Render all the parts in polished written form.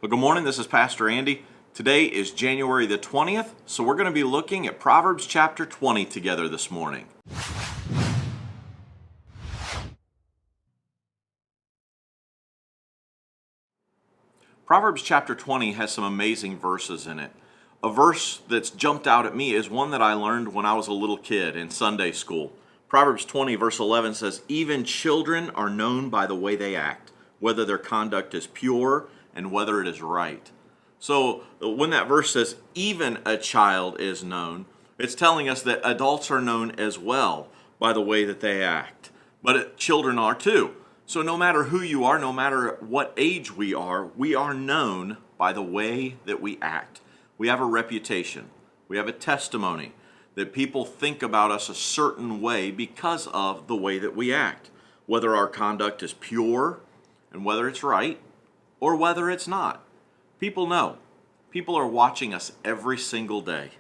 Well, good morning. This is Pastor Andy. Today is January the 20th, so we're going to be looking at Proverbs chapter 20 together this morning. Proverbs chapter 20 has some amazing verses in it. A verse that's jumped out at me is one that I learned when I was a little kid in Sunday school. Proverbs 20 verse 11 says, "Even children are known by the way they act, whether their conduct is pure and whether it is right." So when that verse says even a child is known, it's telling us that adults are known as well by the way that they act. But children are too. So no matter who you are, no matter what age we are known by the way that we act. We have a reputation. We have a testimony that people think about us a certain way because of the way that we act. Whether our conduct is pure and whether it's right or whether it's not. People know. People are watching us every single day.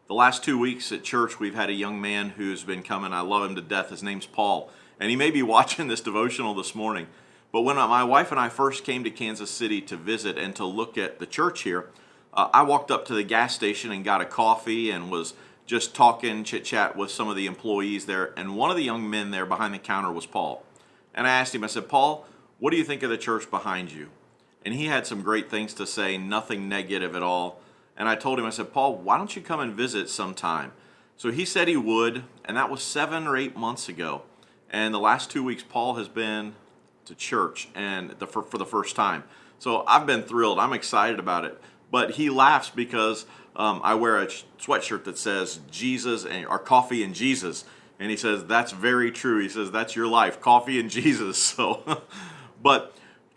The last 2 weeks at church, we've had a young man who's been coming. I love him to death. His name's Paul. And he may be watching this devotional this morning. But when my wife and I first came to Kansas City to visit and to look at the church here, I walked up to the gas station and got a coffee and was just talking, chit-chat with some of the employees there. And one of the young men there behind the counter was Paul. And I asked him, I said, "Paul, what do you think of the church behind you?" And he had some great things to say, nothing negative at all. And I told him, I said, "Paul, why don't you come and visit sometime?" So he said he would, and that was 7 or 8 months ago. And the last 2 weeks, Paul has been to church and for the first time. So I've been thrilled. I'm excited about it. But he laughs because I wear a sweatshirt that says Jesus or coffee and Jesus. And he says, "That's very true." He says, "That's your life, coffee and Jesus." So, but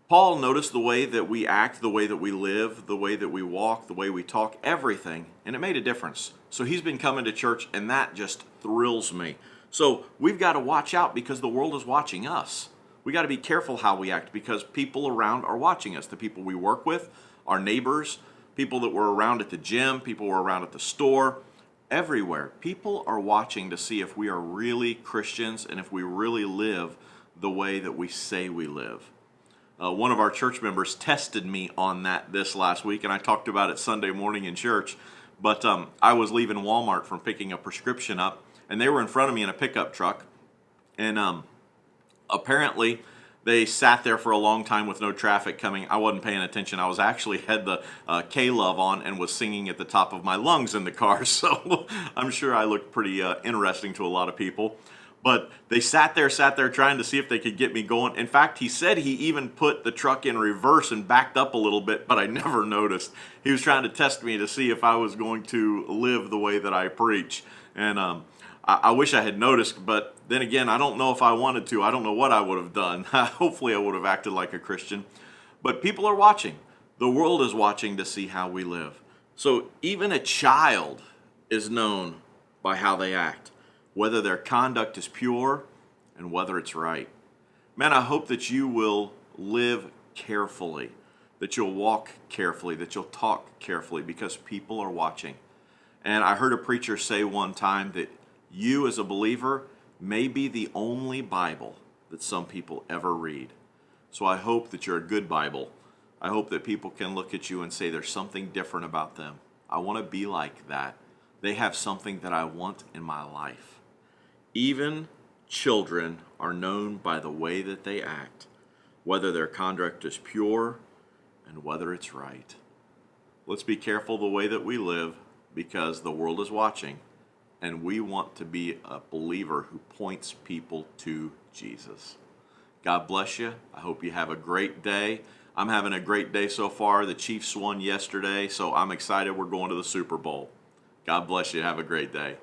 Paul noticed the way that we act, the way that we live, the way that we walk, the way we talk, everything, and it made a difference. So he's been coming to church, and that just thrills me. So we've got to watch out because the world is watching us. We got to be careful how we act because people around are watching us. The people we work with, our neighbors, people that were around at the gym, people were around at the store, everywhere. People are watching to see if we are really Christians and if we really live the way that we say we live. One of our church members tested me on that this last week, and I talked about it Sunday morning in church. But I was leaving Walmart from picking a prescription up, and they were in front of me in a pickup truck. And apparently, they sat there for a long time with no traffic coming. I wasn't paying attention. I was actually had the K-Love on and was singing at the top of my lungs in the car. So I'm sure I looked pretty interesting to a lot of people. But they sat there trying to see if they could get me going. In fact, he said he even put the truck in reverse and backed up a little bit, but I never noticed. He was trying to test me to see if I was going to live the way that I preach. And I wish I had noticed, but then again, I don't know if I wanted to. I don't know what I would have done. Hopefully, I would have acted like a Christian. But people are watching. The world is watching to see how we live. So even a child is known by how they act, whether their conduct is pure and whether it's right. Man, I hope that you will live carefully, that you'll walk carefully, that you'll talk carefully because people are watching. And I heard a preacher say one time that you as a believer may be the only Bible that some people ever read. So I hope that you're a good Bible. I hope that people can look at you and say there's something different about them. I want to be like that. They have something that I want in my life. Even children are known by the way that they act, whether their conduct is pure and whether it's right. Let's be careful the way that we live because the world is watching, and we want to be a believer who points people to Jesus. God bless you. I hope you have a great day. I'm having a great day so far. The Chiefs won yesterday, so I'm excited we're going to the Super Bowl. God bless you. Have a great day.